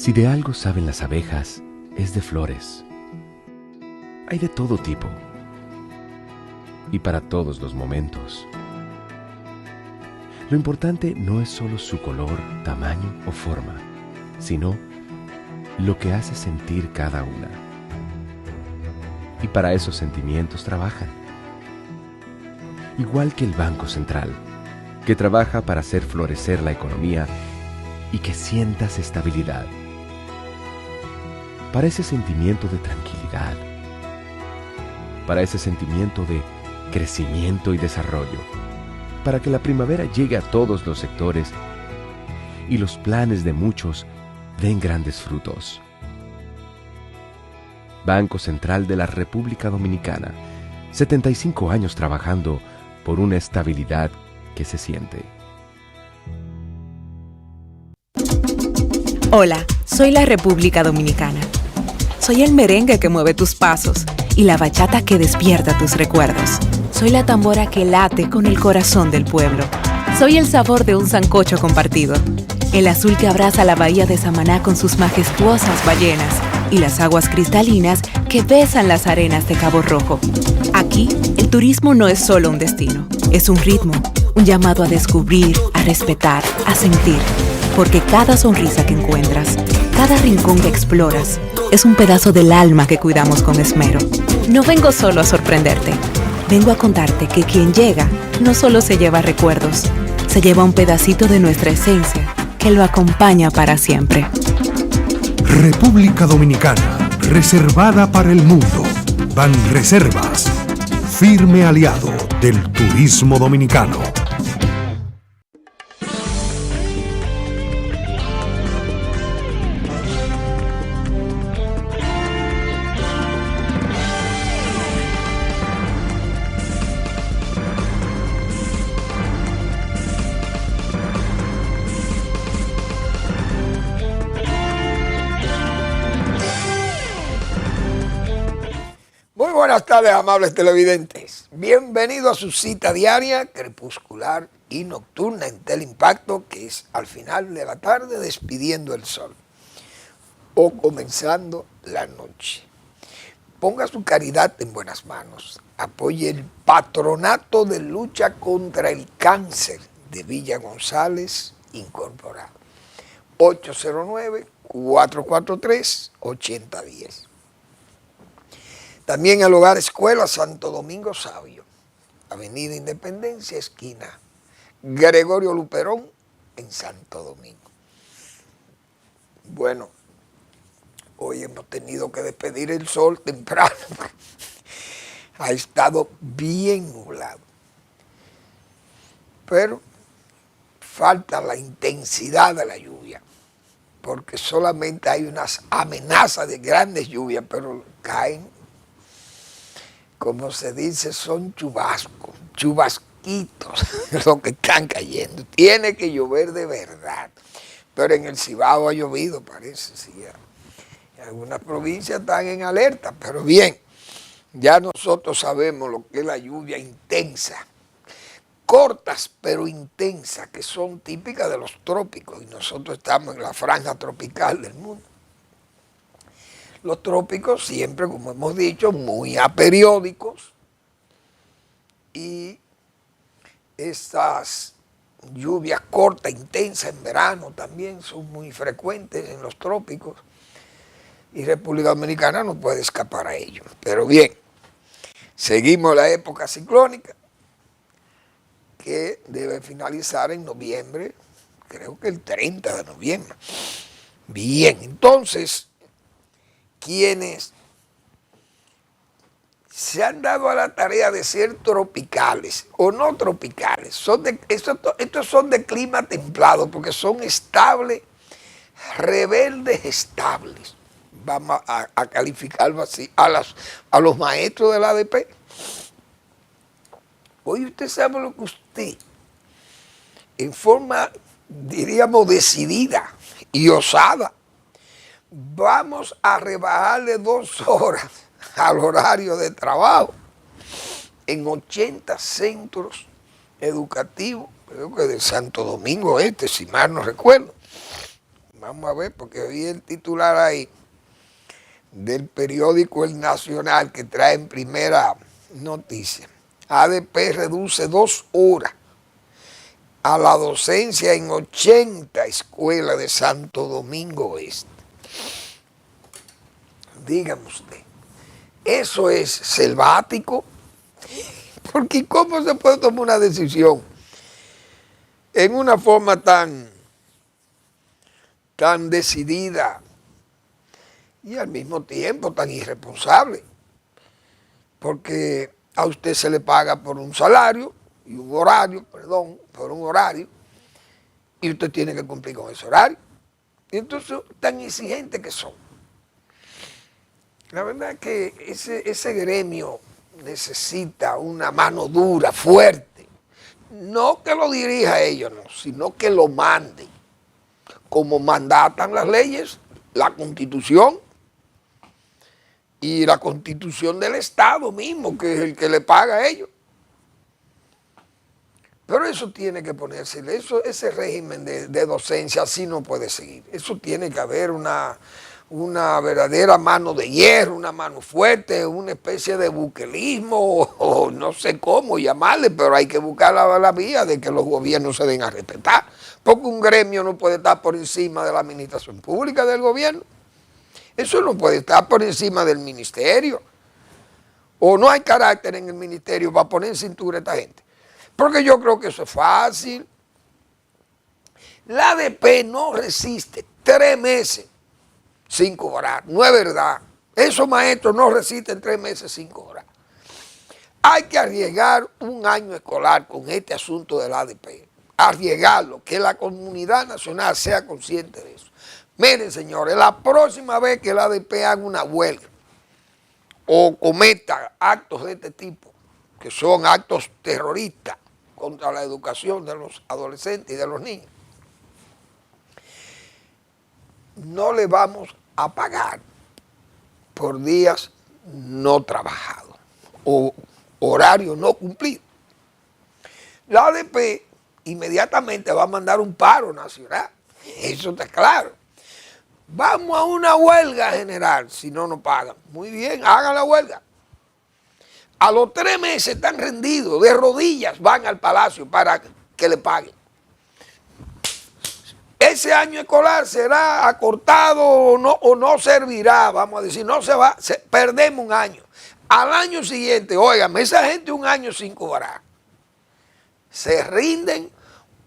Si de algo saben las abejas, es de flores. Hay de todo tipo y para todos los momentos. Lo importante no es solo su color, tamaño o forma, sino lo que hace sentir cada una. Y para esos sentimientos trabajan. Igual que el Banco Central, que trabaja para hacer florecer la economía y que sientas estabilidad. Para ese sentimiento de tranquilidad. Para ese sentimiento de crecimiento y desarrollo. Para que la primavera llegue a todos los sectores y los planes de muchos den grandes frutos. Banco Central de la República Dominicana, 75 años trabajando por una estabilidad que se siente. Hola, soy la República Dominicana. Soy el merengue que mueve tus pasos y la bachata que despierta tus recuerdos. Soy la tambora que late con el corazón del pueblo. Soy el sabor de un sancocho compartido. El azul que abraza la bahía de Samaná con sus majestuosas ballenas y las aguas cristalinas que besan las arenas de Cabo Rojo. Aquí, el turismo no es solo un destino, es un ritmo, un llamado a descubrir, a respetar, a sentir. Porque cada sonrisa que encuentras, cada rincón que exploras, es un pedazo del alma que cuidamos con esmero. No vengo solo a sorprenderte, vengo a contarte que quien llega no solo se lleva recuerdos, se lleva un pedacito de nuestra esencia que lo acompaña para siempre. República Dominicana, reservada para el mundo. Banreservas, firme aliado del turismo dominicano. Muy buenas tardes, amables televidentes. Bienvenidos a su cita diaria, crepuscular y nocturna en Teleimpacto, que es al final de la tarde despidiendo el sol o comenzando la noche. Ponga su caridad en buenas manos. Apoye el Patronato de Lucha contra el Cáncer de Villa González Incorporado. 809-443-8010. También el Hogar Escuela Santo Domingo Sabio, Avenida Independencia, esquina Gregorio Luperón, en Santo Domingo. Bueno, hoy hemos tenido que despedir el sol temprano. Ha estado bien nublado. Pero falta la intensidad de la lluvia, porque solamente hay unas amenazas de grandes lluvias, pero caen, como se dice, son chubascos, chubasquitos lo que están cayendo. Tiene que llover de verdad. Pero en el Cibao ha llovido, parece, sí. En algunas provincias están en alerta, pero bien, ya nosotros sabemos lo que es la lluvia intensa. Cortas pero intensas, que son típicas de los trópicos, y nosotros estamos en la franja tropical del mundo. Los trópicos siempre, como hemos dicho, muy aperiódicos, y estas lluvias cortas, intensas en verano también son muy frecuentes en los trópicos, y República Dominicana no puede escapar a ello. Pero bien, seguimos la época ciclónica, que debe finalizar en noviembre, creo que el 30 de noviembre. Bien, entonces, quienes se han dado a la tarea de ser tropicales o no tropicales, estos son de clima templado, porque son estables, rebeldes estables. Vamos a calificarlo así, a los maestros del ADP. Hoy usted sabe lo que usted, en forma, diríamos, decidida y osada, vamos a rebajarle 2 horas al horario de trabajo en 80 centros educativos, creo que de Santo Domingo si mal no recuerdo. Vamos a ver, porque vi el titular ahí del periódico El Nacional que trae en primera noticia. ADP reduce 2 horas a la docencia en 80 escuelas de Santo Domingo Este. Dígame usted, ¿eso es selvático? Porque ¿cómo se puede tomar una decisión en una forma tan decidida y al mismo tiempo tan irresponsable? Porque a usted se le paga por un salario y un horario, por un horario, y usted tiene que cumplir con ese horario. Y entonces, tan exigentes que son. La verdad es que ese gremio necesita una mano dura, fuerte. No que lo dirija a ellos, no, sino que lo mande. Como mandatan las leyes, la Constitución y la Constitución del Estado mismo, que es el que le paga a ellos. Pero eso tiene que ponerse, ese régimen de docencia así no puede seguir. Eso tiene que haber una verdadera mano de hierro, una mano fuerte, una especie de buquelismo, o no sé cómo llamarle, pero hay que buscar la vía de que los gobiernos se den a respetar, porque un gremio no puede estar por encima de la administración pública del gobierno. Eso no puede estar por encima del ministerio. O no hay carácter en el ministerio para poner en cintura a esta gente. Porque yo creo que eso es fácil. La ADP no resiste 3 meses sin cobrar. No es verdad. Esos maestros no resisten 3 meses sin cobrar. Hay que arriesgar un año escolar con este asunto de la ADP. Arriesgarlo, que la comunidad nacional sea consciente de eso. Miren, señores, la próxima vez que la ADP haga una huelga o cometa actos de este tipo, que son actos terroristas contra la educación de los adolescentes y de los niños, no le vamos a pagar por días no trabajados o horario no cumplido. La ADP inmediatamente va a mandar un paro nacional, eso está claro. Vamos a una huelga general si no nos pagan. Muy bien, hagan la huelga. A los 3 meses están rendidos, de rodillas van al palacio para que le paguen. Ese año escolar será acortado o no servirá, vamos a decir, no se va, perdemos un año. Al año siguiente, óigame, esa gente un año sin cobrar. Se rinden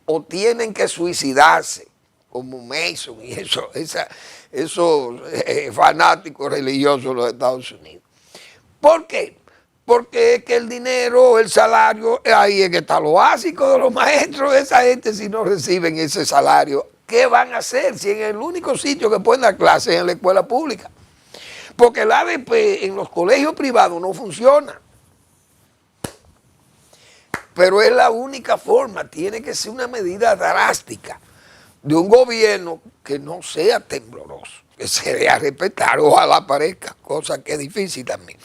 o tienen que suicidarse, como Mason y esos fanáticos religiosos de los Estados Unidos. ¿Por qué? Porque es que el dinero, el salario, ahí es que está lo básico de los maestros. Esa gente, si no reciben ese salario, ¿qué van a hacer? Si en el único sitio que pueden dar clases es en la escuela pública. Porque el ADP en los colegios privados no funciona. Pero es la única forma, tiene que ser una medida drástica de un gobierno que no sea tembloroso, que se dé a respetar, ojalá parezca, cosa que es difícil también.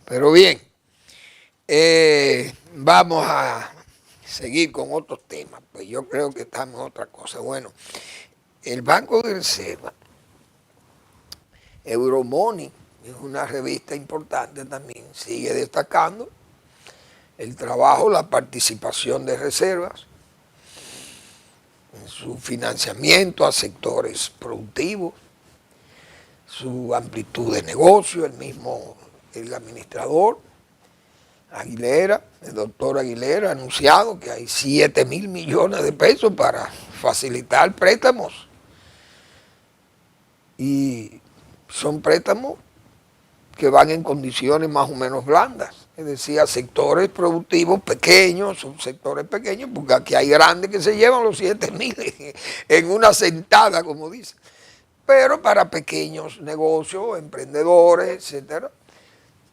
Pero bien, vamos a seguir con otros temas, pues yo creo que estamos en otra cosa. Bueno, el Banco de Reserva, Euromoney, es una revista importante también, sigue destacando el trabajo, la participación de reservas, su financiamiento a sectores productivos, su amplitud de negocio, el administrador, Aguilera, el doctor Aguilera, ha anunciado que hay 7.000 millones de pesos para facilitar préstamos. Y son préstamos que van en condiciones más o menos blandas. Es decir, a sectores productivos pequeños, son sectores pequeños, porque aquí hay grandes que se llevan los 7.000 en una sentada, como dice. Pero para pequeños negocios, emprendedores, etcétera,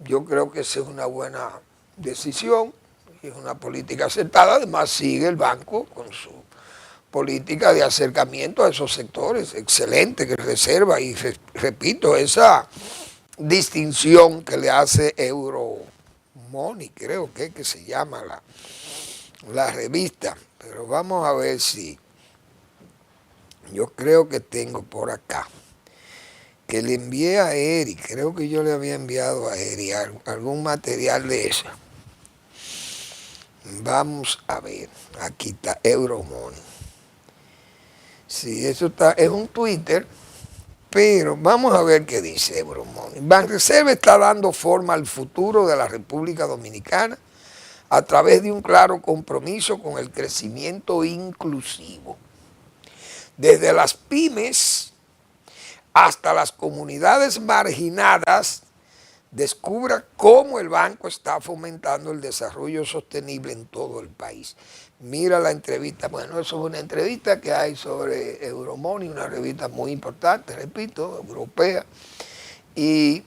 yo creo que esa es una buena decisión, es una política acertada. Además, sigue el banco con su política de acercamiento a esos sectores, excelente, que reserva, y repito, esa distinción que le hace Euromoney, creo que se llama la revista, pero vamos a ver si yo creo que tengo por acá, que le envié a Eri, creo que yo le había enviado a Eri algún material de eso. Vamos a ver, aquí está Euromoney. Sí, eso está, es un Twitter, pero vamos a ver qué dice Euromoney. Banreserva está dando forma al futuro de la República Dominicana a través de un claro compromiso con el crecimiento inclusivo. Desde las pymes hasta las comunidades marginadas, descubra cómo el banco está fomentando el desarrollo sostenible en todo el país. Mira la entrevista, bueno, eso es una entrevista que hay sobre Euromoney, una revista muy importante, repito, europea, y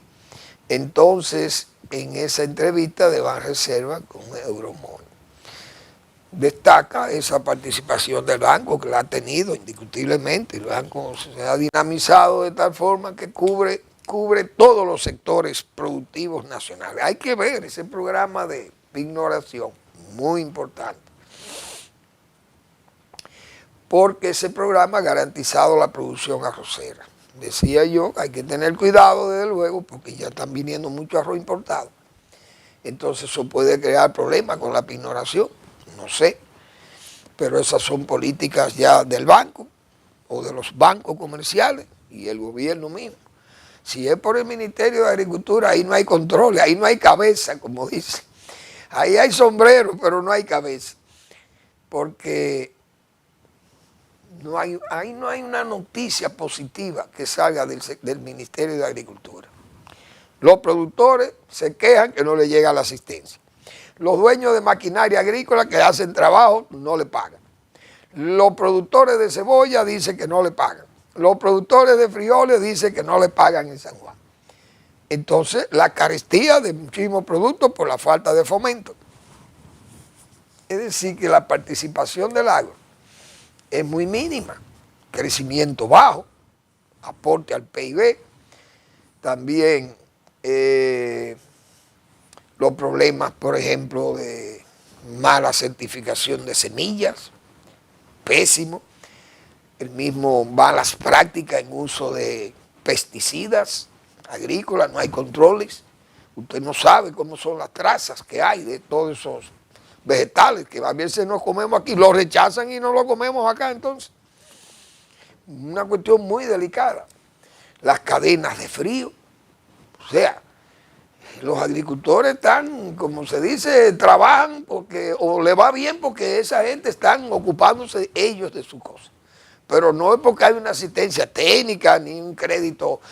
entonces en esa entrevista de Banreserva con Euromoney destaca esa participación del banco que la ha tenido indiscutiblemente. El banco se ha dinamizado de tal forma que cubre todos los sectores productivos nacionales. Hay que ver ese programa de ignoración, muy importante, porque ese programa ha garantizado la producción arrocera. Decía yo, hay que tener cuidado desde luego, porque ya están viniendo mucho arroz importado. Entonces eso puede crear problemas con la pignoración, no sé, pero esas son políticas ya del banco o de los bancos comerciales y el gobierno mismo. Si es por el Ministerio de Agricultura, ahí no hay control, ahí no hay cabeza, como dice. Ahí hay sombrero, pero no hay cabeza. Porque ahí no hay una noticia positiva que salga del Ministerio de Agricultura. Los productores se quejan que no les llega la asistencia. Los dueños de maquinaria agrícola que hacen trabajo no le pagan. Los productores de cebolla dicen que no le pagan. Los productores de frijoles dicen que no le pagan en San Juan. Entonces, la carestía de muchísimos productos por la falta de fomento. Es decir, que la participación del agro es muy mínima. Crecimiento bajo, aporte al PIB, también los problemas, por ejemplo, de mala certificación de semillas, pésimo. El mismo malas prácticas en uso de pesticidas agrícolas, no hay controles. Usted no sabe cómo son las trazas que hay de todos esos vegetales que a veces nos comemos aquí, los rechazan y no los comemos acá. Entonces, una cuestión muy delicada. Las cadenas de frío, o sea, los agricultores están, como se dice, trabajan porque o le va bien porque esa gente están ocupándose ellos de su cosa. Pero no es porque hay una asistencia técnica, ni un crédito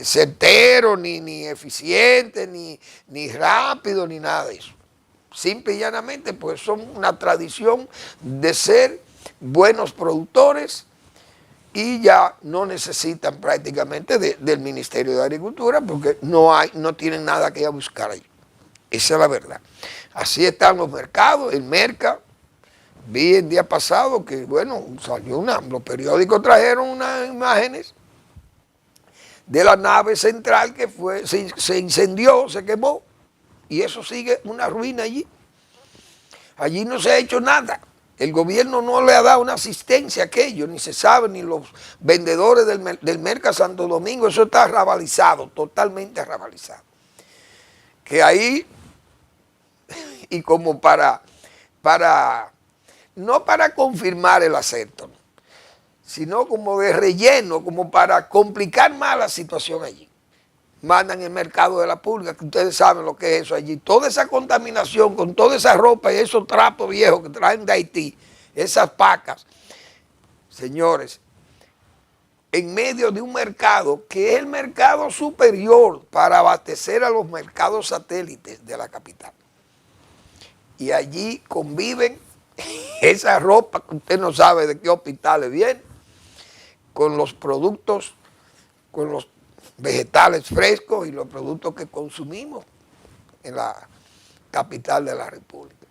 certero, ni eficiente, ni rápido, ni nada de eso. Simple y llanamente, pues son una tradición de ser buenos productores y ya no necesitan prácticamente del Ministerio de Agricultura porque no tienen nada que ir a buscar ahí. Esa es la verdad. Así están los mercados, el mercado. Vi el día pasado que, bueno, salió los periódicos trajeron unas imágenes de la nave central que se incendió, se quemó, y eso sigue una ruina allí. Allí no se ha hecho nada. El gobierno no le ha dado una asistencia a aquello, ni se sabe, ni los vendedores del Merca Santo Domingo, eso está rabalizado, totalmente rabalizado. Que ahí, y como no para confirmar el acerto, sino como de relleno, como para complicar más la situación allí. Mandan el mercado de la pulga, que ustedes saben lo que es eso allí. Toda esa contaminación con toda esa ropa y esos trapos viejos que traen de Haití, esas pacas. Señores, en medio de un mercado que es el mercado superior para abastecer a los mercados satélites de la capital. Y allí conviven esa ropa que usted no sabe de qué hospitales viene, con los productos, con los vegetales frescos y los productos que consumimos en la capital de la República.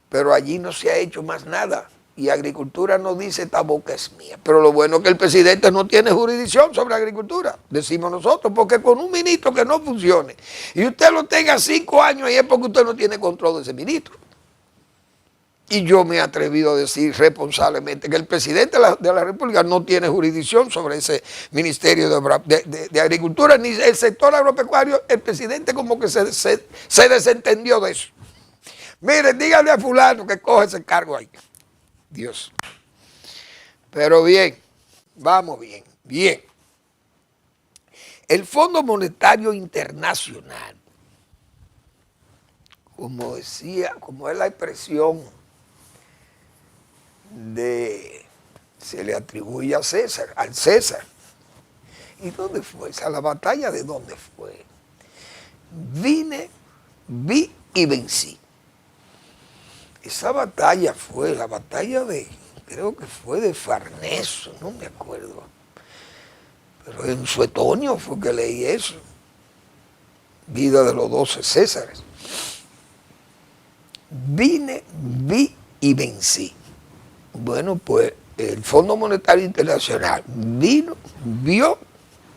Pero allí no se ha hecho más nada y Agricultura nos dice esta boca es mía. Pero lo bueno es que el presidente no tiene jurisdicción sobre agricultura, decimos nosotros, porque con un ministro que no funcione y usted lo tenga 5 años y es porque usted no tiene control de ese ministro. Y yo me he atrevido a decir responsablemente que el presidente de la República no tiene jurisdicción sobre ese Ministerio de Agricultura, ni el sector agropecuario. El presidente como que se desentendió de eso. Miren, díganle a fulano que coge ese cargo ahí. Dios. Pero bien, vamos bien, bien. El Fondo Monetario Internacional, como decía, como es la expresión se le atribuye a César, al César. ¿Y dónde fue esa? ¿La batalla de dónde fue? Vi y vencí. Esa batalla fue la batalla creo que fue de Farneso, no me acuerdo. Pero en Suetonio fue que leí eso. Vida de los 12 Césares. Vi y vencí. Bueno, pues el Fondo Monetario Internacional vio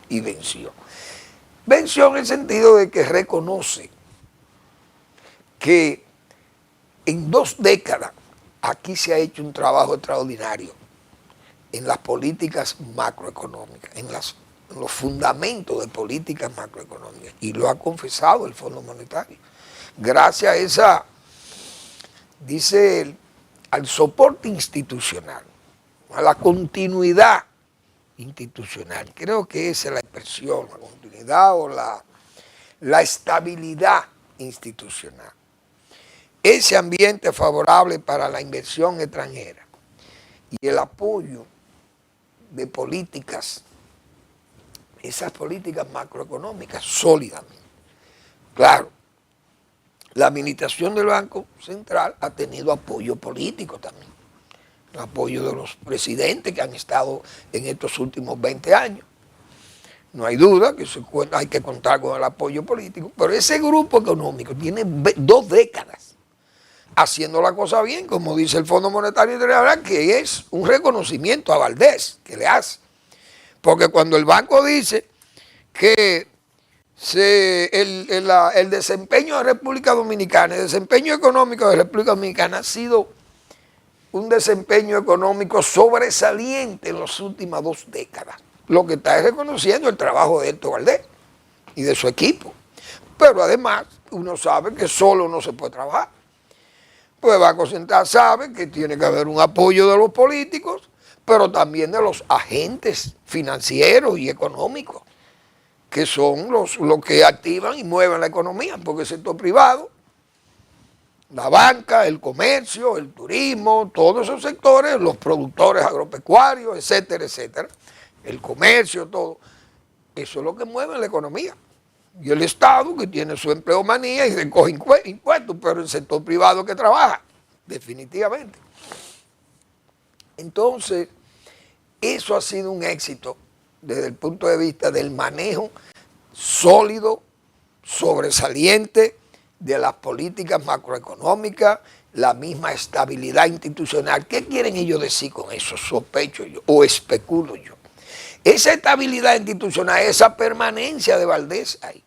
y venció. Venció en el sentido de que reconoce que en 2 décadas aquí se ha hecho un trabajo extraordinario en las políticas macroeconómicas, en los fundamentos de políticas macroeconómicas, y lo ha confesado el Fondo Monetario. Gracias a esa, dice él, al soporte institucional, a la continuidad institucional. Creo que esa es la expresión, la continuidad o la estabilidad institucional. Ese ambiente favorable para la inversión extranjera y el apoyo de políticas, esas políticas macroeconómicas sólidamente. Claro, la administración del Banco Central ha tenido apoyo político también, el apoyo de los presidentes que han estado en estos últimos 20 años. No hay duda que hay que contar con el apoyo político, pero ese grupo económico tiene 2 décadas haciendo la cosa bien, como dice el Fondo Monetario Internacional, que es un reconocimiento a Valdés que le hace. Porque cuando el banco dice que el desempeño de República Dominicana, el desempeño económico de República Dominicana ha sido un desempeño económico sobresaliente en las últimas 2 décadas. Lo que está es reconociendo el trabajo de Héctor Valdés y de su equipo. Pero además, uno sabe que solo no se puede trabajar. Pues el Banco Central sabe que tiene que haber un apoyo de los políticos, pero también de los agentes financieros y económicos, que son los que activan y mueven la economía, porque el sector privado, la banca, el comercio, el turismo, todos esos sectores, los productores agropecuarios, etcétera, etcétera, el comercio, todo, eso es lo que mueve la economía. Y el Estado, que tiene su empleomanía y recoge impuestos, pero el sector privado que trabaja, definitivamente. Entonces, eso ha sido un éxito desde el punto de vista del manejo sólido, sobresaliente de las políticas macroeconómicas, la misma estabilidad institucional. ¿Qué quieren ellos decir con eso? Sospecho yo o especulo yo. Esa estabilidad institucional, esa permanencia de Valdés ahí.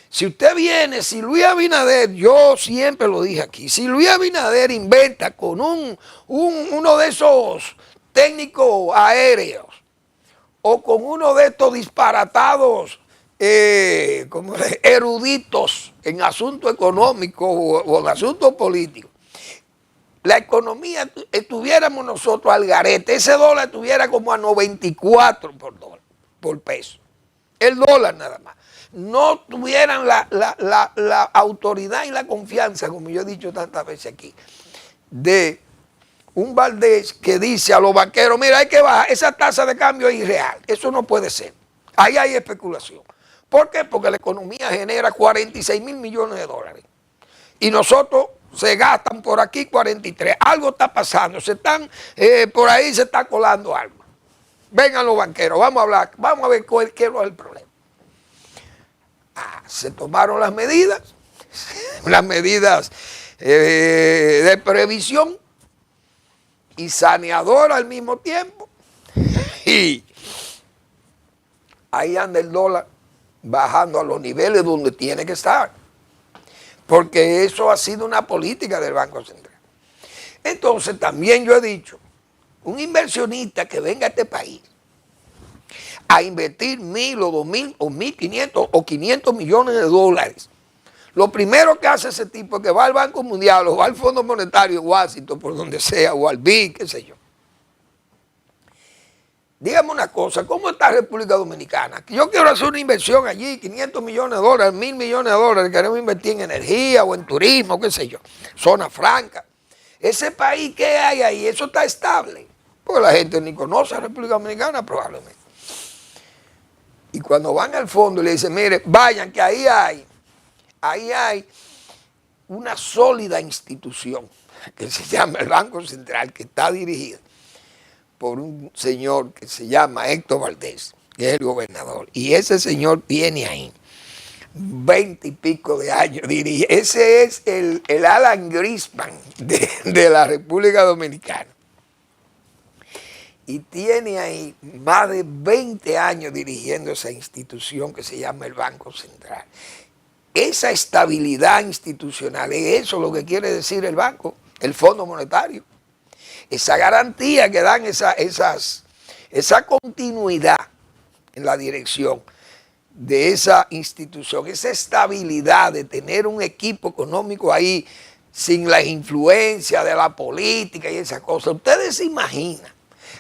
Si usted viene, si Luis Abinader, yo siempre lo dije aquí, si Luis Abinader inventa con uno de esos técnicos aéreos o con uno de estos disparatados como eruditos en asuntos económicos o en asuntos políticos, la economía, estuviéramos nosotros al garete, ese dólar estuviera como a 94 por peso, el dólar nada más. No tuvieran la autoridad y la confianza, como yo he dicho tantas veces aquí, de un Valdés que dice a los banqueros, mira, hay que bajar, esa tasa de cambio es irreal, eso no puede ser. Ahí hay especulación. ¿Por qué? Porque la economía genera 46 mil millones de dólares. Y nosotros se gastan por aquí 43. Algo está pasando, por ahí se está colando algo. Vengan los banqueros, vamos a hablar, vamos a ver qué es el problema. Se tomaron las medidas de previsión y saneadora al mismo tiempo, y ahí anda el dólar bajando a los niveles donde tiene que estar, porque eso ha sido una política del Banco Central. Entonces también yo he dicho, un inversionista que venga a este país a invertir 1.000 o 2.000 o 1.500 o 500 millones de dólares, lo primero que hace ese tipo es que va al Banco Mundial o va al Fondo Monetario en Washington, por donde sea, o al BID, qué sé yo. Dígame una cosa, ¿cómo está República Dominicana? Yo quiero hacer una inversión allí, 500 millones de dólares, 1.000 millones de dólares, queremos invertir en energía o en turismo, qué sé yo, zona franca. Ese país, ¿qué hay ahí? Eso está estable, porque la gente ni conoce a República Dominicana probablemente. Y cuando van al fondo y le dicen, mire, vayan que ahí hay una sólida institución que se llama el Banco Central, que está dirigida por un señor que se llama Héctor Valdés, que es el gobernador. Y ese señor tiene ahí 20 y pico de años, diría. Ese es el Alan Greenspan de la República Dominicana. Y tiene ahí más de 20 años dirigiendo esa institución que se llama el Banco Central. Esa estabilidad institucional, es eso lo que quiere decir el banco, el Fondo Monetario. Esa garantía que dan esa continuidad en la dirección de esa institución, esa estabilidad de tener un equipo económico ahí sin la influencia de la política y esas cosas. Ustedes se imaginan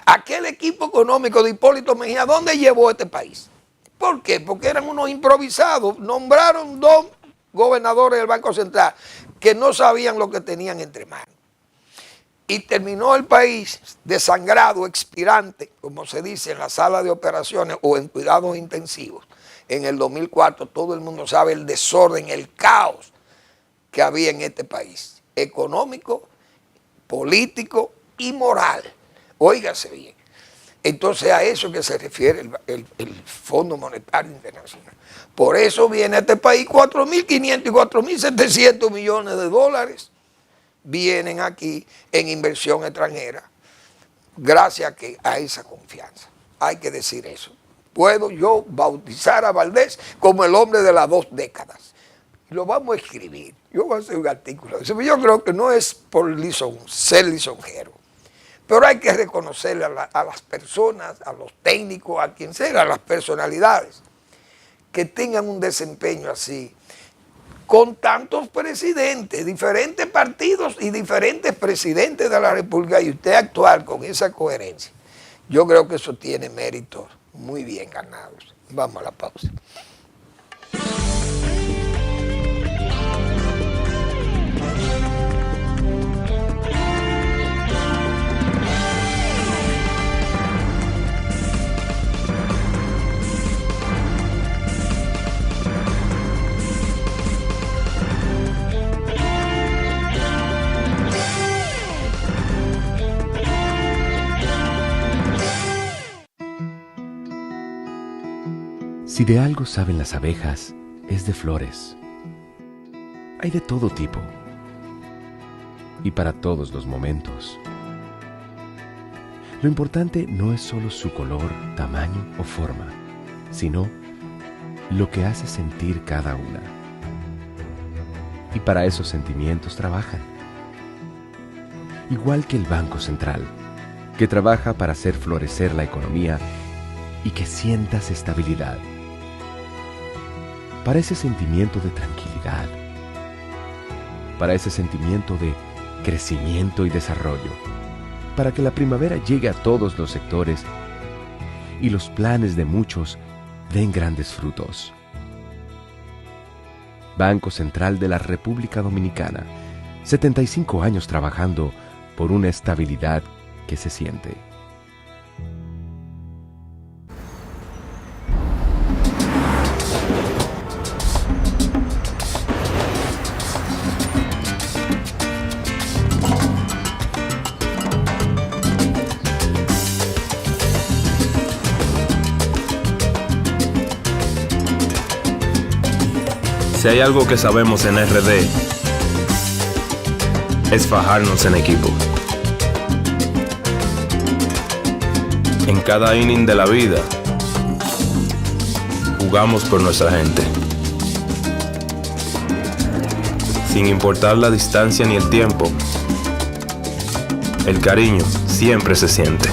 aquel equipo económico de Hipólito Mejía, ¿dónde llevó este país? ¿Por qué? Porque eran unos improvisados. Nombraron 2 gobernadores del Banco Central que no sabían lo que tenían entre manos. Y terminó el país desangrado, expirante, como se dice en la sala de operaciones o en cuidados intensivos. En el 2004 todo el mundo sabe el desorden, el caos que había en este país, económico, político y moral. Óigase bien. Entonces a eso que se refiere el Fondo Monetario Internacional. Por eso viene a este país 4.500 y 4.700 millones de dólares. Vienen aquí en inversión extranjera gracias a esa confianza. Hay que decir eso. Puedo yo bautizar a Valdés como el hombre de las 2 décadas. Lo vamos a escribir. Yo voy a hacer un artículo. Yo creo que no es por ser lisonjero, pero hay que reconocerle a las personas, a los técnicos, a quien sea, a las personalidades que tengan un desempeño así, con tantos presidentes, diferentes partidos y diferentes presidentes de la República, y usted actuar con esa coherencia. Yo creo que eso tiene méritos muy bien ganados. Vamos a la pausa. Si de algo saben las abejas, es de flores. Hay de todo tipo y para todos los momentos. Lo importante no es solo su color, tamaño o forma, sino lo que hace sentir cada una. Y para esos sentimientos trabajan. Igual que el Banco Central, que trabaja para hacer florecer la economía y que sientas estabilidad. Para ese sentimiento de tranquilidad, para ese sentimiento de crecimiento y desarrollo, para que la primavera llegue a todos los sectores y los planes de muchos den grandes frutos. Banco Central de la República Dominicana, 75 años trabajando por una estabilidad que se siente. Si hay algo que sabemos en RD, es fajarnos en equipo. En cada inning de la vida, jugamos por nuestra gente. Sin importar la distancia ni el tiempo, el cariño siempre se siente.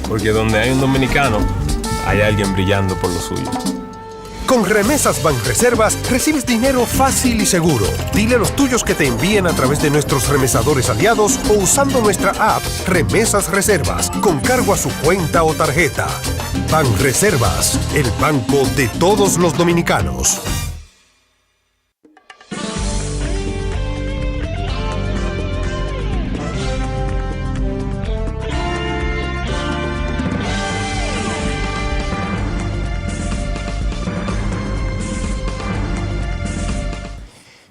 Porque donde hay un dominicano, hay alguien brillando por lo suyo. Con Remesas Banreservas recibes dinero fácil y seguro. Dile a los tuyos que te envíen a través de nuestros remesadores aliados o usando nuestra app Remesas Reservas con cargo a su cuenta o tarjeta. Banreservas, el banco de todos los dominicanos.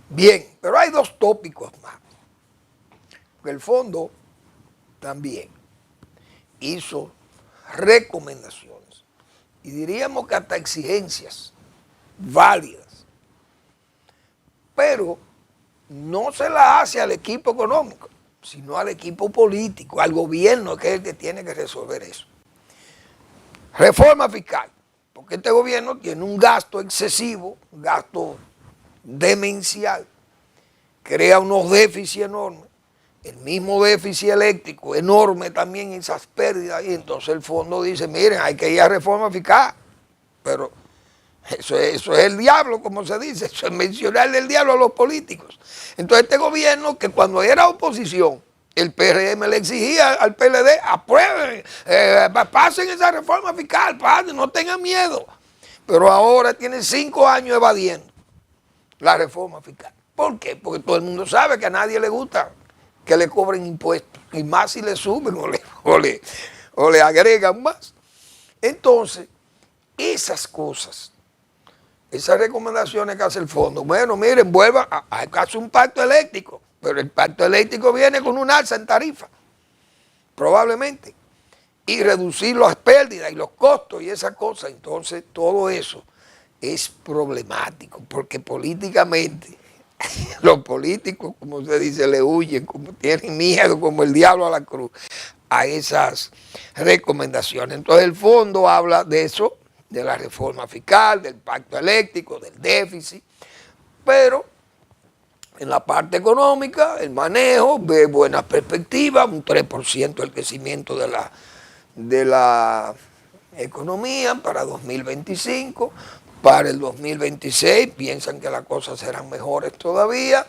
Bien, pero hay dos tópicos más. Porque el fondo también hizo recomendaciones y diríamos que hasta exigencias válidas, pero no se las hace al equipo económico, sino al equipo político, al gobierno, que es el que tiene que resolver eso. Reforma fiscal, porque este gobierno tiene un gasto excesivo, un gasto demencial, crea unos déficits enormes, el mismo déficit eléctrico enorme también, esas pérdidas, y entonces el fondo dice, miren, hay que ir a reforma fiscal, pero eso es el diablo, como se dice, eso es mencionarle el diablo a los políticos. Entonces este gobierno, que cuando era oposición, el PRM le exigía al PLD, aprueben, pasen esa reforma fiscal, pasen, no tengan miedo, pero ahora tienen 5 años evadiendo la reforma fiscal. ¿Por qué? Porque todo el mundo sabe que a nadie le gusta que le cobren impuestos, y más si le suben o le agregan más. Entonces, esas cosas, esas recomendaciones que hace el fondo, bueno, miren, vuelvan, hay que hacer un pacto eléctrico, pero el pacto eléctrico viene con un alza en tarifa, probablemente, y reducir las pérdidas y los costos y esas cosas. Entonces, todo eso es problemático, porque políticamente los políticos, como se dice, le huyen, como tienen miedo, como el diablo a la cruz, a esas recomendaciones. Entonces el fondo habla de eso, de la reforma fiscal, del pacto eléctrico, del déficit, pero en la parte económica, el manejo ve buenas perspectivas, un 3% el crecimiento de la economía para 2025, para el 2026 piensan que las cosas serán mejores todavía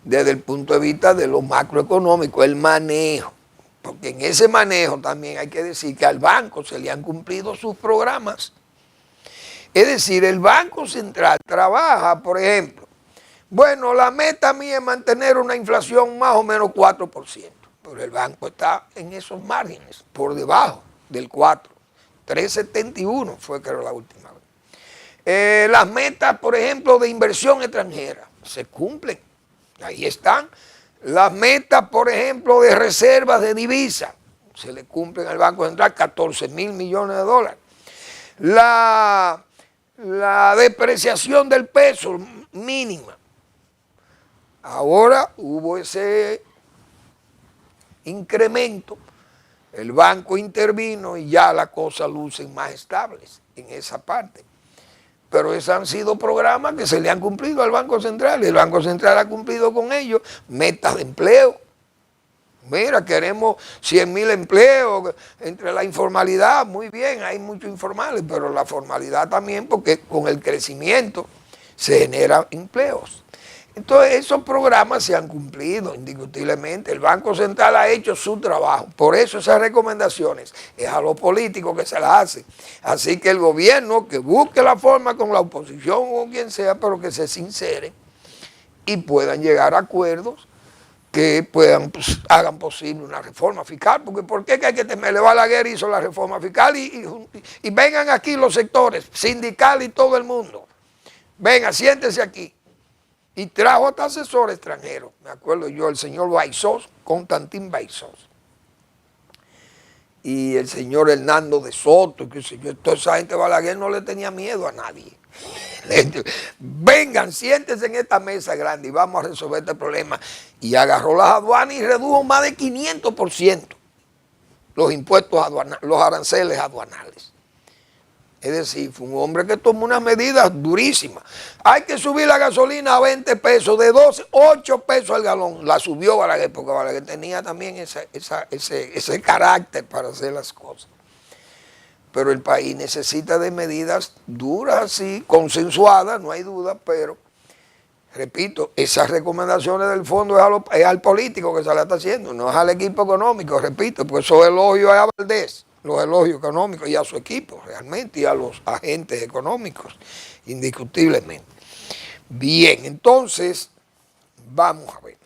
desde el punto de vista de lo macroeconómico, el manejo, porque en ese manejo también hay que decir que al banco se le han cumplido sus programas. Es decir, el Banco Central trabaja, por ejemplo, bueno, la meta mía es mantener una inflación más o menos 4%, pero el banco está en esos márgenes, por debajo del 4%, 3,71 fue creo la última vez. Las metas, por ejemplo, de inversión extranjera se cumplen, ahí están. Las metas, por ejemplo, de reservas de divisa, se le cumplen al Banco Central, 14,000 millones de dólares. La depreciación del peso mínima. Ahora hubo ese incremento, el banco intervino y ya las cosas lucen más estables en esa parte. Pero esos han sido programas que se le han cumplido al Banco Central, y el Banco Central ha cumplido con ellos. Metas de empleo. Mira, queremos 100,000 empleos entre la informalidad, muy bien, hay muchos informales, pero la formalidad también, porque con el crecimiento se generan empleos. Entonces esos programas se han cumplido indiscutiblemente, el Banco Central ha hecho su trabajo, por eso esas recomendaciones es a los políticos que se las hacen. Así que el gobierno que busque la forma con la oposición o quien sea, pero que se sincere y puedan llegar a acuerdos que puedan, hagan posible una reforma fiscal, porque ¿por qué hay que temerle? Balaguer hizo la reforma fiscal y vengan aquí los sectores, sindical y todo el mundo, venga, siéntese aquí. Y trajo hasta asesor extranjero, me acuerdo yo, el señor Baizós, Constantín Baizós. Y el señor Hernando de Soto, que sé yo, toda esa gente. Balaguer no le tenía miedo a nadie. Vengan, siéntense en esta mesa grande y vamos a resolver este problema. Y agarró las aduanas y redujo más de 500% los impuestos aduanales, los aranceles aduanales. Es decir, fue un hombre que tomó unas medidas durísimas. Hay que subir la gasolina a 20 pesos, de 12, 8 pesos al galón. La subió Balaguer, porque Balaguer tenía también ese carácter para hacer las cosas. Pero el país necesita de medidas duras, así, consensuadas, no hay duda, pero, repito, esas recomendaciones del fondo es al político que se la está haciendo, no es al equipo económico, repito, pues eso elogio es a Valdés, los elogios económicos y a su equipo, realmente, y a los agentes económicos, indiscutiblemente. Bien, entonces, vamos a ver.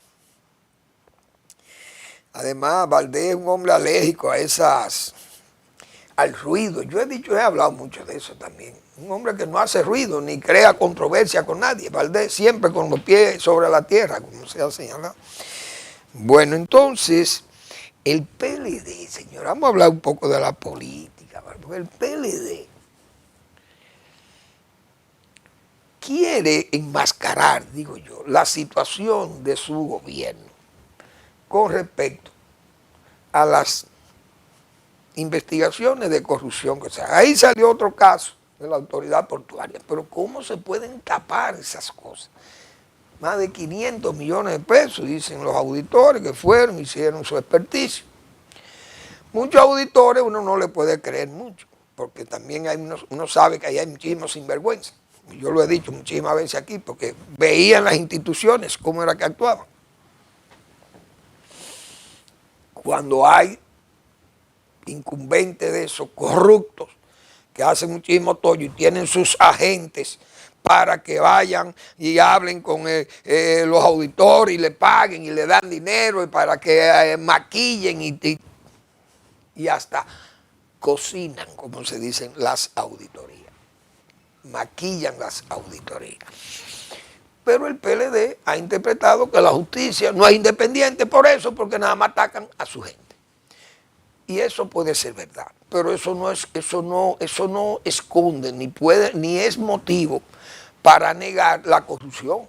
Además, Valdés es un hombre alérgico al ruido. Yo he hablado mucho de eso también. Un hombre que no hace ruido ni crea controversia con nadie. Valdés siempre con los pies sobre la tierra, como se ha señalado. Bueno, entonces, el PLD, señor, vamos a hablar un poco de la política, porque el PLD quiere enmascarar, digo yo, la situación de su gobierno con respecto a las investigaciones de corrupción. O sea, ahí salió otro caso de la autoridad portuaria, pero ¿cómo se pueden tapar esas cosas? Más de 500 millones de pesos, dicen los auditores que fueron, hicieron su experticio. Muchos auditores uno no le puede creer mucho, porque también uno sabe que ahí hay muchísimos sinvergüenza. Yo lo he dicho muchísimas veces aquí, porque veían las instituciones cómo era que actuaban. Cuando hay incumbentes de esos corruptos que hacen muchísimo tollo y tienen sus agentes para que vayan y hablen con los auditores y le paguen y le dan dinero y para que maquillen y hasta cocinan, como se dicen, las auditorías. Maquillan las auditorías. Pero el PLD ha interpretado que la justicia no es independiente por eso, porque nada más atacan a su gente. Y eso puede ser verdad, pero eso no esconde ni es motivo para negar la corrupción.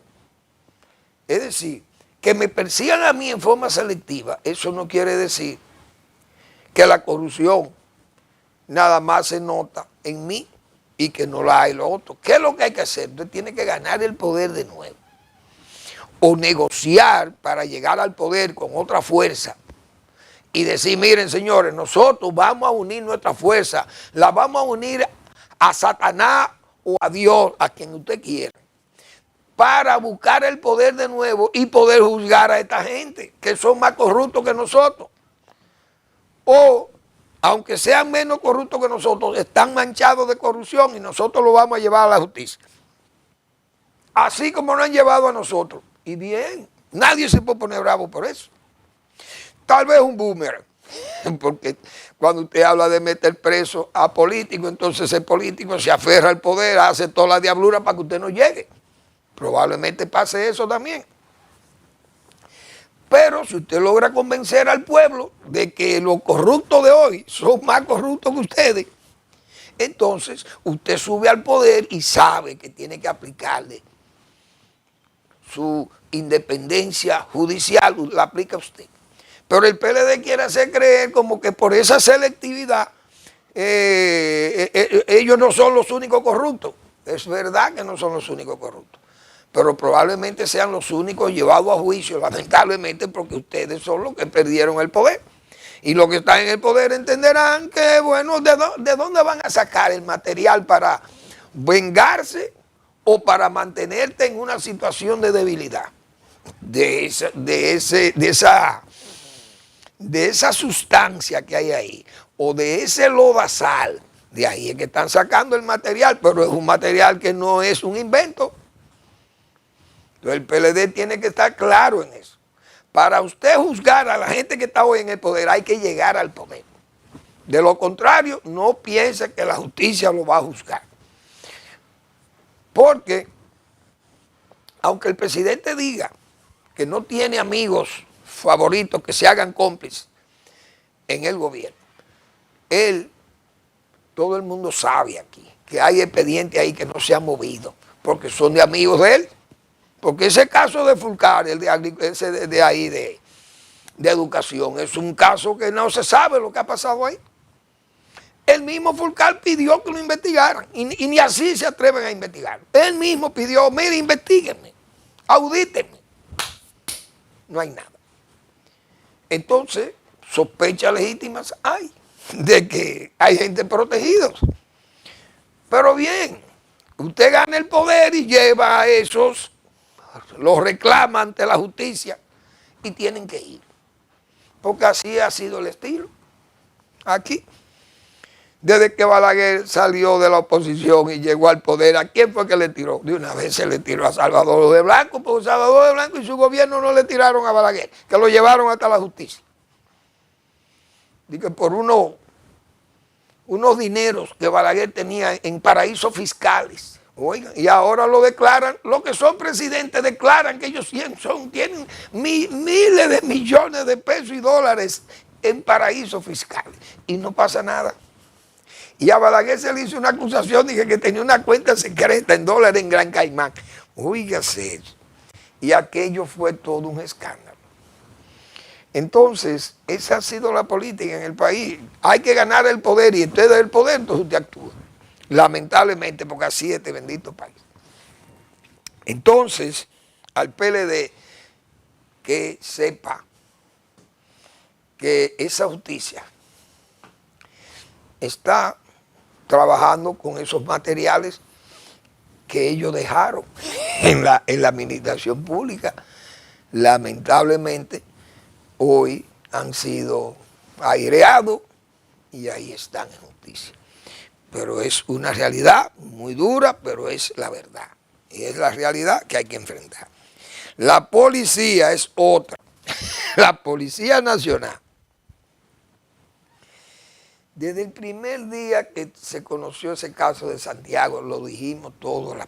Es decir, que me persigan a mí en forma selectiva, eso no quiere decir que la corrupción nada más se nota en mí y que no la hay lo otro. ¿Qué es lo que hay que hacer? Usted tiene que ganar el poder de nuevo o negociar para llegar al poder con otra fuerza y decir, miren señores, nosotros vamos a unir nuestra fuerza, la vamos a unir a Satanás o a Dios, a quien usted quiera, para buscar el poder de nuevo y poder juzgar a esta gente que son más corruptos que nosotros. O, aunque sean menos corruptos que nosotros, están manchados de corrupción y nosotros lo vamos a llevar a la justicia. Así como nos han llevado a nosotros. Y bien, nadie se puede poner bravo por eso. Tal vez un boomerang, porque cuando usted habla de meter preso a políticos, entonces el político se aferra al poder, hace toda la diablura para que usted no llegue. Probablemente pase eso también. Pero si usted logra convencer al pueblo de que los corruptos de hoy son más corruptos que ustedes, entonces usted sube al poder y sabe que tiene que aplicarle su independencia judicial, la aplica usted. Pero el PLD quiere hacer creer como que por esa selectividad ellos no son los únicos corruptos. Es verdad que no son los únicos corruptos, pero probablemente sean los únicos llevados a juicio, lamentablemente, porque ustedes son los que perdieron el poder. Y los que están en el poder entenderán que, bueno, ¿de dónde van a sacar el material para vengarse o para mantenerte en una situación de debilidad? De esa sustancia que hay ahí, o de ese lodazal, de ahí es que están sacando el material, pero es un material que no es un invento. Entonces el PLD tiene que estar claro en eso. Para usted juzgar a la gente que está hoy en el poder, hay que llegar al poder. De lo contrario, no piense que la justicia lo va a juzgar. Porque, aunque el presidente diga que no tiene amigos favoritos que se hagan cómplices en el gobierno, todo el mundo sabe aquí que hay expedientes ahí que no se han movido, porque son de amigos de él. Porque ese caso de Fulcar, ese de educación, es un caso que no se sabe lo que ha pasado ahí. El mismo Fulcar pidió que lo investigaran y ni así se atreven a investigar. Él mismo pidió, mire, investiguenme, audítenme. No hay nada. Entonces, sospechas legítimas hay de que hay gente protegida. Pero bien, usted gana el poder y lleva a esos, los reclama ante la justicia y tienen que ir. Porque así ha sido el estilo aquí. Desde que Balaguer salió de la oposición y llegó al poder, ¿a quién fue que le tiró? De una vez se le tiró a Salvador de Blanco, porque Salvador de Blanco y su gobierno no le tiraron a Balaguer, que lo llevaron hasta la justicia. Dice por unos dineros que Balaguer tenía en paraísos fiscales. Oigan, y ahora lo declaran, los que son presidentes declaran que ellos tienen miles de millones de pesos y dólares en paraísos fiscales. Y no pasa nada. Y a Balaguer se le hizo una acusación, dije que tenía una cuenta secreta en dólares en Gran Caimán. Óigase eso. Y aquello fue todo un escándalo. Entonces, esa ha sido la política en el país. Hay que ganar el poder y usted del poder, entonces usted actúa. Lamentablemente, porque así es este bendito país. Entonces, al PLD, que sepa que esa justicia está trabajando con esos materiales que ellos dejaron en la administración pública. Lamentablemente, hoy han sido aireados y ahí están en justicia. Pero es una realidad muy dura, pero es la verdad. Y es la realidad que hay que enfrentar. La policía es otra. La Policía Nacional. Desde el primer día que se conoció ese caso de Santiago, lo dijimos todas las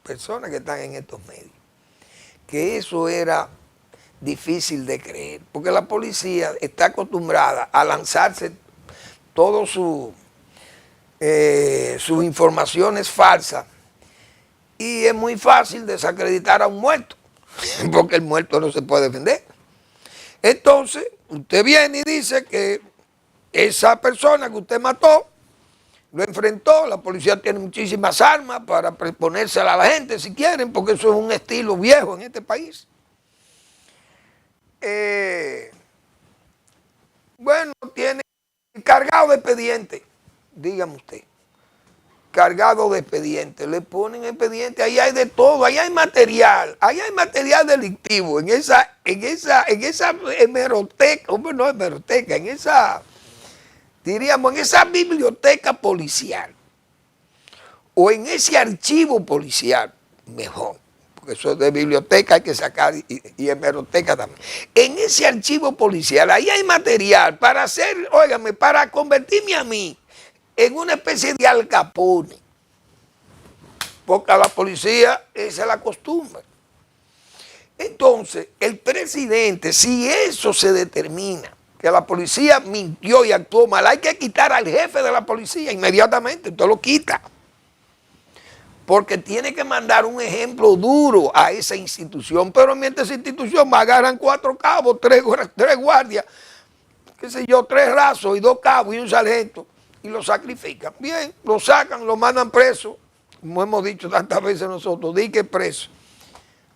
personas que están en estos medios, que eso era difícil de creer, porque la policía está acostumbrada a lanzarse todas sus informaciones falsas y es muy fácil desacreditar a un muerto, porque el muerto no se puede defender. Entonces, usted viene y dice que esa persona que usted mató, lo enfrentó, la policía tiene muchísimas armas para ponérsela a la gente si quieren, porque eso es un estilo viejo en este país. Bueno, tiene cargado de expediente, dígame usted, cargado de expediente, le ponen expediente, ahí hay de todo, ahí hay material delictivo, en esa hemeroteca, no hemeroteca, en esa biblioteca policial, o en ese archivo policial, mejor, porque eso de biblioteca hay que sacar y hemeroteca también. En ese archivo policial, ahí hay material para hacer, óigame, para convertirme a mí en una especie de Al Capone, porque a la policía esa es la costumbre. Entonces, el presidente, si eso se determina, que la policía mintió y actuó mal, hay que quitar al jefe de la policía inmediatamente, usted lo quita. Porque tiene que mandar un ejemplo duro a esa institución, pero mientras esa institución me agarran 4 cabos, 3 guardias, qué sé yo, 3 rasos y 2 cabos y un sargento, y lo sacrifican. Bien, lo sacan, lo mandan preso, como hemos dicho tantas veces nosotros, di que preso,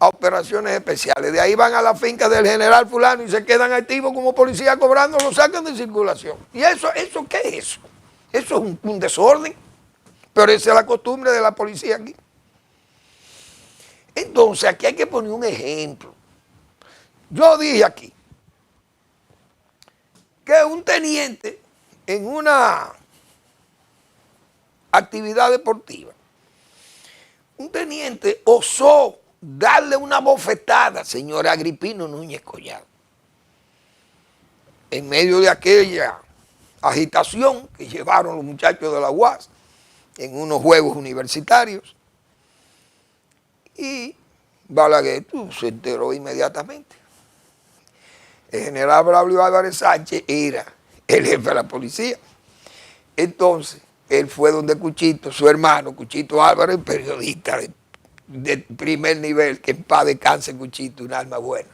a operaciones especiales. De ahí van a la finca del general fulano y se quedan activos como policía cobrando, lo sacan de circulación. ¿Y eso qué es eso? Eso es un desorden, pero esa es la costumbre de la policía aquí. Entonces, aquí hay que poner un ejemplo. Yo dije aquí que un teniente en una actividad deportiva, un teniente osó darle una bofetada, señor Agripino Núñez Collado, en medio de aquella agitación que llevaron los muchachos de la UAS en unos juegos universitarios, y Balaguer se enteró inmediatamente. El general Braulio Álvarez Sánchez era el jefe de la policía. Entonces, él fue donde Cuchito, su hermano, Cuchito Álvarez, periodista de primer nivel, que en paz descanse Cuchito, un alma buena.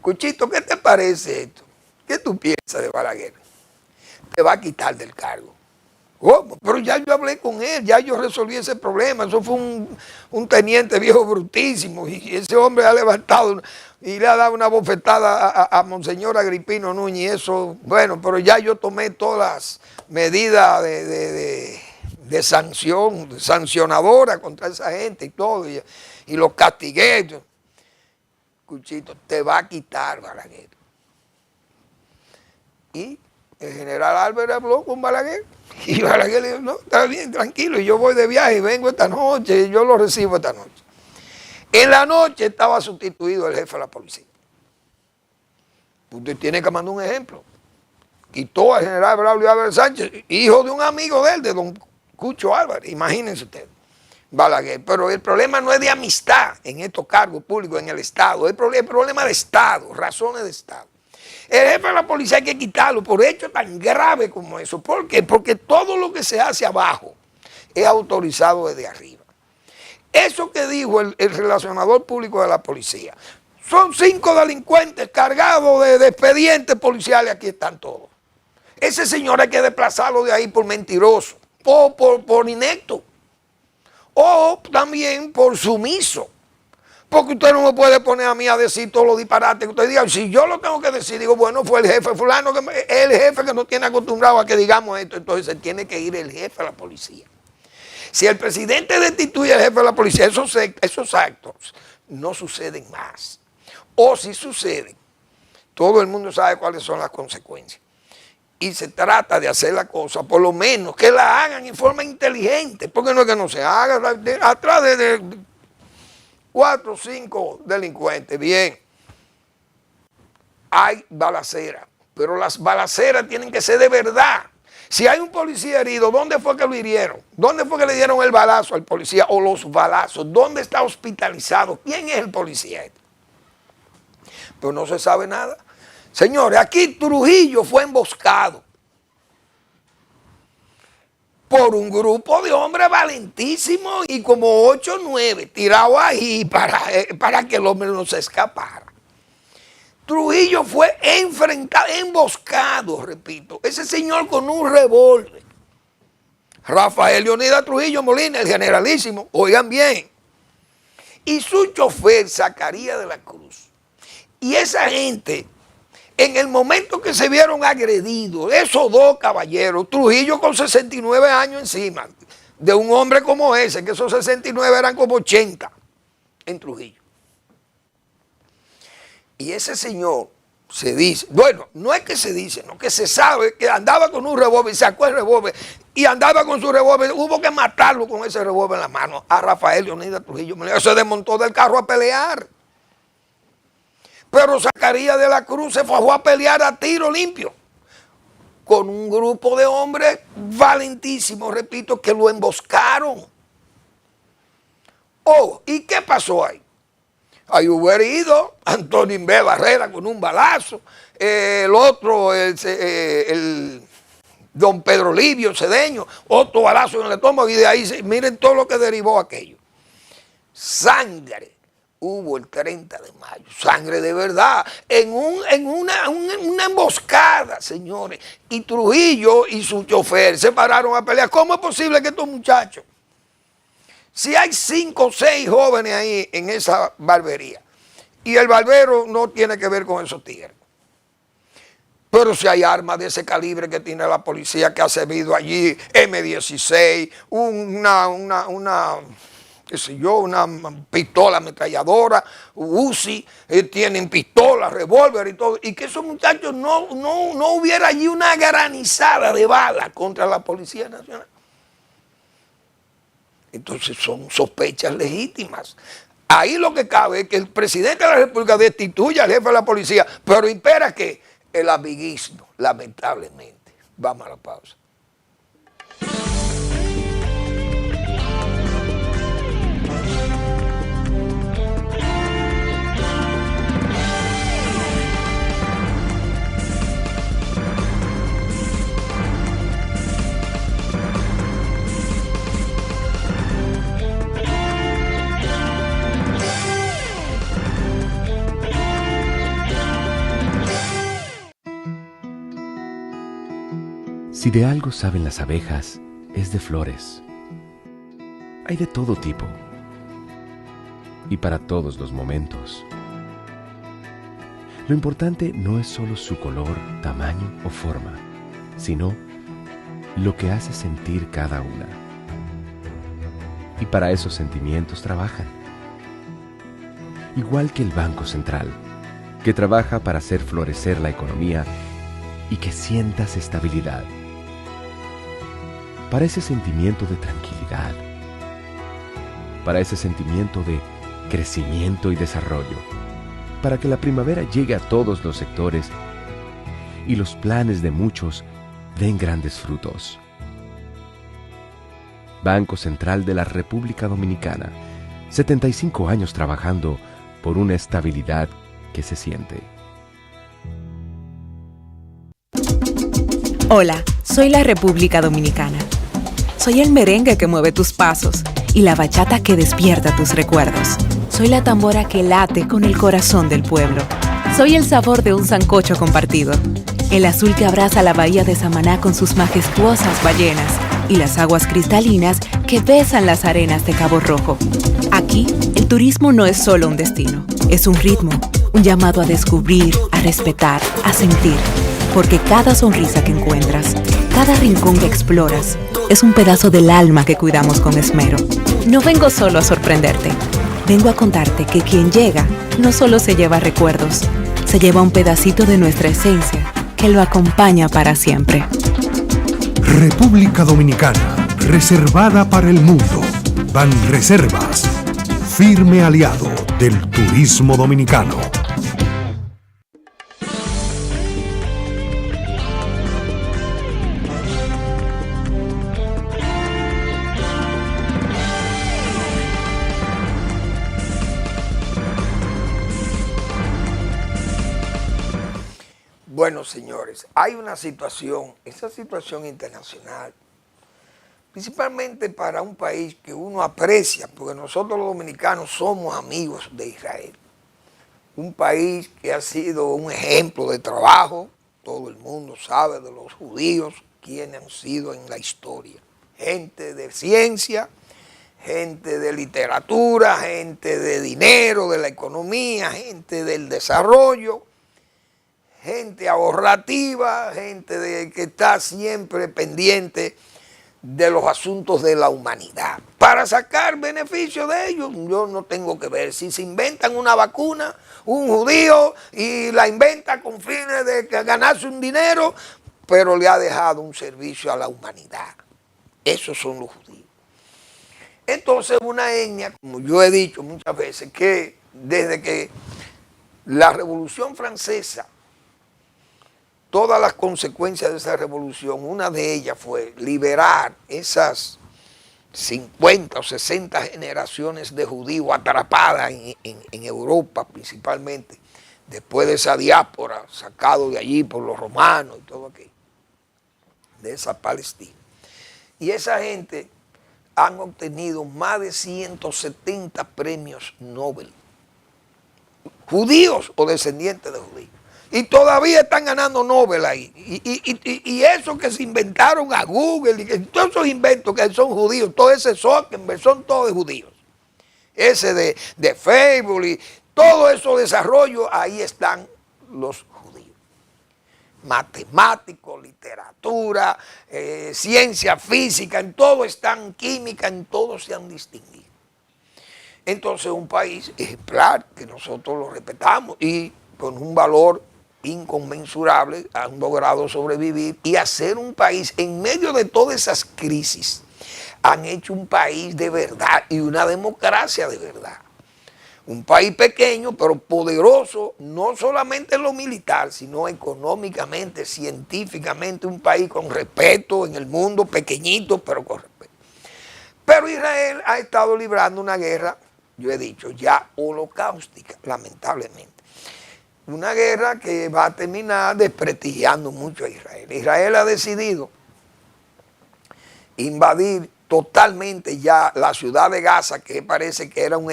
Cuchito, ¿qué te parece esto? ¿Qué tú piensas de Balaguer? Te va a quitar del cargo. ¿Cómo? Pero ya yo hablé con él, ya yo resolví ese problema. Eso fue un teniente viejo brutísimo. Y ese hombre ha levantado y le ha dado una bofetada a Monseñor Agripino Núñez. Y eso, bueno, pero ya yo tomé todas las medidas de sanción, sancionadora contra esa gente y todo. Y los castigué. Cuchito, te va a quitar, Balaguer. Y el general Álvarez habló con Balaguer. Y Balaguer le dijo, no, está bien, tranquilo, yo voy de viaje y vengo esta noche, y yo lo recibo esta noche. En la noche estaba sustituido el jefe de la policía. Usted tiene que mandar un ejemplo. Quitó al general Braulio Álvarez Sánchez, hijo de un amigo de él, de don Cucho Álvarez, imagínense ustedes. Balaguer, pero el problema no es de amistad en estos cargos públicos en el Estado, es el problema de Estado, razones de Estado. El jefe de la policía hay que quitarlo por hechos tan graves como eso. ¿Por qué? Porque todo lo que se hace abajo es autorizado desde arriba. Eso que dijo el relacionador público de la policía, son 5 delincuentes cargados de expedientes policiales, aquí están todos. Ese señor hay que desplazarlo de ahí por mentiroso, o por inepto, o también por sumiso. Porque usted no me puede poner a mí a decir todos los disparates que usted diga. Si yo lo tengo que decir, digo, bueno, fue el jefe fulano, el jefe que no tiene acostumbrado a que digamos esto, entonces tiene que ir el jefe de la policía. Si el presidente destituye al jefe de la policía, esos actos no suceden más. O si suceden, todo el mundo sabe cuáles son las consecuencias. Y se trata de hacer la cosa, por lo menos que la hagan en forma inteligente, porque no es que no se haga atrás de 4 o 5 delincuentes, bien, hay balacera, pero las balaceras tienen que ser de verdad. Si hay un policía herido, ¿dónde fue que lo hirieron? ¿Dónde fue que le dieron el balazo al policía o los balazos? ¿Dónde está hospitalizado? ¿Quién es el policía? Pero no se sabe nada. Señores, aquí Trujillo fue emboscado por un grupo de hombres valentísimos y como 8 o 9 tirados ahí para que el hombre no se escapara. Trujillo fue enfrentado, emboscado, repito, ese señor con un revólver. Rafael Leonidas Trujillo Molina, el generalísimo, oigan bien, y su chofer Zacarías de la Cruz. Y esa gente, en el momento que se vieron agredidos, esos 2 caballeros, Trujillo con 69 años encima, de un hombre como ese, que esos 69 eran como 80 en Trujillo. Y ese señor se dice, bueno, no es que se dice, no, que se sabe que andaba con un revólver, sacó el revólver y andaba con su revólver, hubo que matarlo con ese revólver en la mano a Rafael Leonidas Trujillo. Se desmontó del carro a pelear. Pero Zacarías de la Cruz se fue a pelear a tiro limpio con un grupo de hombres valentísimos, repito, que lo emboscaron. Oh, ¿y qué pasó ahí? Ahí hubo herido Antonio Inver Barrera con un balazo, el otro, el don Pedro Livio Cedeño, otro balazo en el estómago, y de ahí miren todo lo que derivó aquello. Sangre hubo el 30 de mayo, sangre de verdad, en una emboscada, señores. Y Trujillo y su chofer se pararon a pelear. ¿Cómo es posible que estos muchachos, si hay 5 o 6 jóvenes ahí en esa barbería, y el barbero no tiene que ver con esos tigres, pero si hay armas de ese calibre que tiene la policía que ha servido allí, M16, qué sé yo, una pistola ametralladora, Uzi, tienen pistolas, revólver y todo, y que esos muchachos no hubiera allí una granizada de balas contra la Policía Nacional. Entonces son sospechas legítimas. Ahí lo que cabe es que el presidente de la República destituya al jefe de la policía, pero impera que el amiguismo, lamentablemente. Vamos a la pausa. Si de algo saben las abejas, es de flores. Hay de todo tipo y para todos los momentos. Lo importante no es solo su color, tamaño o forma, sino lo que hace sentir cada una. Y para esos sentimientos trabajan. Igual que el Banco Central, que trabaja para hacer florecer la economía y que sientas estabilidad. Para ese sentimiento de tranquilidad, para ese sentimiento de crecimiento y desarrollo, para que la primavera llegue a todos los sectores y los planes de muchos den grandes frutos. Banco Central de la República Dominicana, 75 años trabajando por una estabilidad que se siente. Hola, soy la República Dominicana. Soy el merengue que mueve tus pasos y la bachata que despierta tus recuerdos. Soy la tambora que late con el corazón del pueblo. Soy el sabor de un sancocho compartido, el azul que abraza la bahía de Samaná con sus majestuosas ballenas y las aguas cristalinas que besan las arenas de Cabo Rojo. Aquí, el turismo no es solo un destino, es un ritmo, un llamado a descubrir, a respetar, a sentir. Porque cada sonrisa que encuentras, cada rincón que exploras, es un pedazo del alma que cuidamos con esmero. No vengo solo a sorprenderte, vengo a contarte que quien llega no solo se lleva recuerdos, se lleva un pedacito de nuestra esencia que lo acompaña para siempre. República Dominicana, reservada para el mundo. Banreservas, firme aliado del turismo dominicano. Bueno, señores, hay una situación, esa situación internacional, principalmente para un país que uno aprecia, porque nosotros los dominicanos somos amigos de Israel. Un país que ha sido un ejemplo de trabajo, todo el mundo sabe de los judíos, quienes han sido en la historia. Gente de ciencia, gente de literatura, gente de dinero, de la economía, gente del desarrollo, gente ahorrativa, gente que está siempre pendiente de los asuntos de la humanidad. Para sacar beneficio de ellos, yo no tengo que ver. Si se inventan una vacuna, un judío, y la inventa con fines de ganarse un dinero, pero le ha dejado un servicio a la humanidad. Esos son los judíos. Entonces, una etnia, como yo he dicho muchas veces, que desde que la Revolución Francesa, todas las consecuencias de esa revolución, una de ellas fue liberar esas 50 o 60 generaciones de judíos atrapadas en Europa principalmente, después de esa diáspora, sacado de allí por los romanos y todo aquello, de esa Palestina. Y esa gente han obtenido más de 170 premios Nobel, judíos o descendientes de judíos. Y todavía están ganando Nobel ahí. Y eso que se inventaron a Google, y que todos esos inventos que son judíos, todo ese Zuckerberg son todos de judíos. Ese de Facebook y todo eso desarrollo, ahí están los judíos. Matemáticos, literatura, ciencia física, en todo están, química, en todo se han distinguido. Entonces un país ejemplar, que nosotros lo respetamos y con un valor inconmensurable, han logrado sobrevivir y hacer un país en medio de todas esas crisis. Han hecho un país de verdad y una democracia de verdad. Un país pequeño pero poderoso, no solamente en lo militar, sino económicamente, científicamente, un país con respeto en el mundo, pequeñito pero con respeto. Pero Israel ha estado librando una guerra, yo he dicho, ya holocáustica, lamentablemente. Una guerra que va a terminar desprestigiando mucho a Israel. Israel ha decidido invadir totalmente ya la ciudad de Gaza, que parece que era un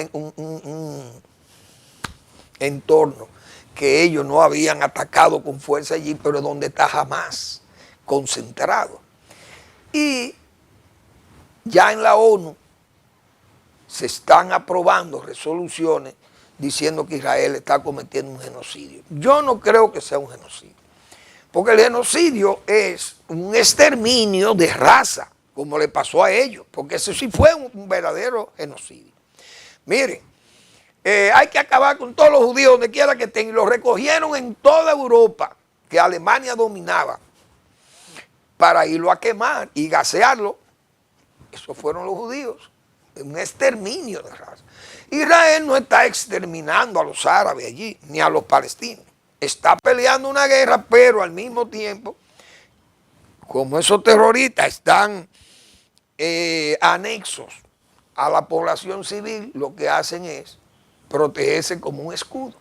entorno que ellos no habían atacado con fuerza allí, pero donde está Hamás concentrado. Y ya en la ONU se están aprobando resoluciones diciendo que Israel está cometiendo un genocidio. Yo no creo que sea un genocidio, porque el genocidio es un exterminio de raza, como le pasó a ellos, porque eso sí fue un verdadero genocidio. Miren, hay que acabar con todos los judíos donde quiera que estén, y los recogieron en toda Europa, que Alemania dominaba, para irlo a quemar y gasearlo. Esos fueron los judíos, un exterminio de raza. Israel no está exterminando a los árabes allí, ni a los palestinos. Está peleando una guerra, pero al mismo tiempo, como esos terroristas están anexos a la población civil, lo que hacen es protegerse como un escudo.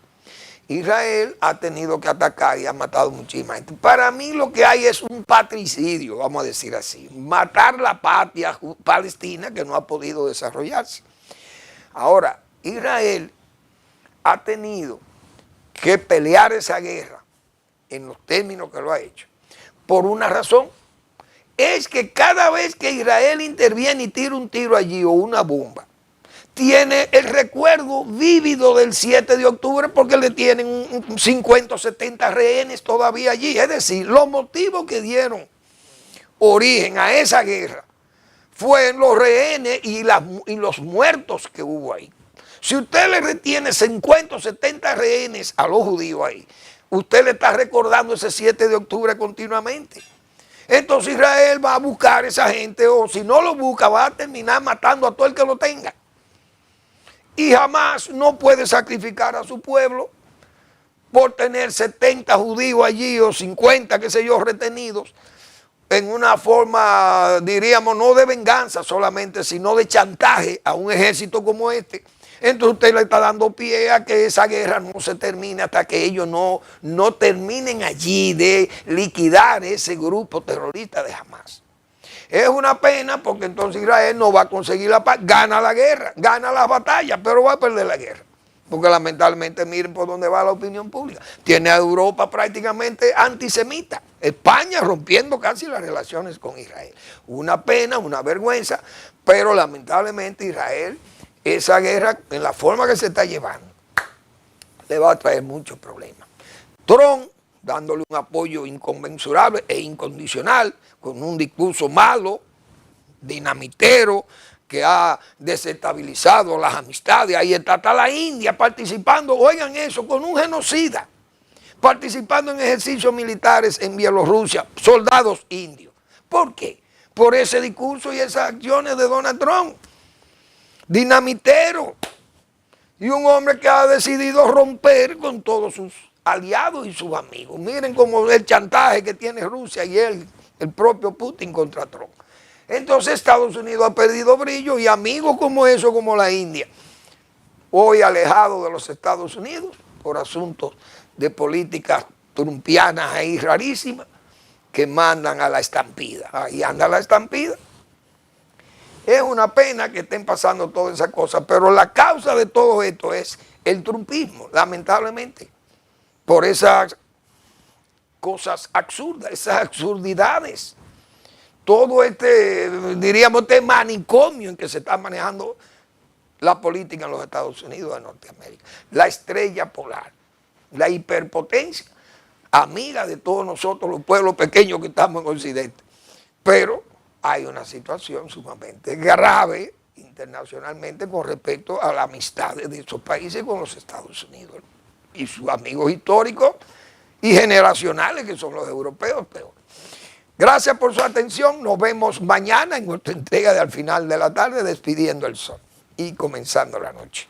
Israel ha tenido que atacar y ha matado muchísima gente. Para mí lo que hay es un patricidio, vamos a decir así. Matar la patria palestina que no ha podido desarrollarse. Ahora, Israel ha tenido que pelear esa guerra en los términos que lo ha hecho. Por una razón, es que cada vez que Israel interviene y tira un tiro allí o una bomba, tiene el recuerdo vívido del 7 de octubre porque le tienen 50 o 70 rehenes todavía allí. Es decir, los motivos que dieron origen a esa guerra fueron los rehenes y los muertos que hubo ahí. Si usted le retiene 50 o 70 rehenes a los judíos ahí, usted le está recordando ese 7 de octubre continuamente. Entonces Israel va a buscar a esa gente, o si no lo busca, va a terminar matando a todo el que lo tenga. Y jamás no puede sacrificar a su pueblo por tener 70 judíos allí o 50, qué sé yo, retenidos en una forma, diríamos, no de venganza solamente, sino de chantaje a un ejército como este. Entonces usted le está dando pie a que esa guerra no se termine hasta que ellos no terminen allí de liquidar ese grupo terrorista de Hamas. Es una pena porque entonces Israel no va a conseguir la paz, gana la guerra, gana las batallas, pero va a perder la guerra. Porque lamentablemente miren por dónde va la opinión pública. Tiene a Europa prácticamente antisemita. España rompiendo casi las relaciones con Israel. Una pena, una vergüenza, pero lamentablemente Israel, esa guerra en la forma que se está llevando, le va a traer muchos problemas. Trump dándole un apoyo inconmensurable e incondicional, con un discurso malo, dinamitero, que ha desestabilizado las amistades. Ahí está la India participando, oigan eso, con un genocida, participando en ejercicios militares en Bielorrusia, soldados indios. ¿Por qué? Por ese discurso y esas acciones de Donald Trump. Dinamitero. Y un hombre que ha decidido romper con todos sus aliados y sus amigos. Miren cómo el chantaje que tiene Rusia y el propio Putin contra Trump. Entonces Estados Unidos ha perdido brillo y amigos como eso, como la India, hoy alejado de los Estados Unidos por asuntos de políticas trumpianas ahí rarísimas que mandan a la estampida. Ahí anda la estampida. Es una pena que estén pasando todas esas cosas, pero la causa de todo esto es el trumpismo, lamentablemente, por esas cosas absurdas, esas absurdidades. Todo diríamos, este manicomio en que se está manejando la política en los Estados Unidos de Norteamérica. La estrella polar, la hiperpotencia, amiga de todos nosotros, los pueblos pequeños que estamos en Occidente. Pero hay una situación sumamente grave internacionalmente con respecto a la amistad de esos países con los Estados Unidos y sus amigos históricos y generacionales que son los europeos peor. Gracias por su atención. Nos vemos mañana en nuestra entrega de Al Final de la Tarde, despidiendo el sol y comenzando la noche.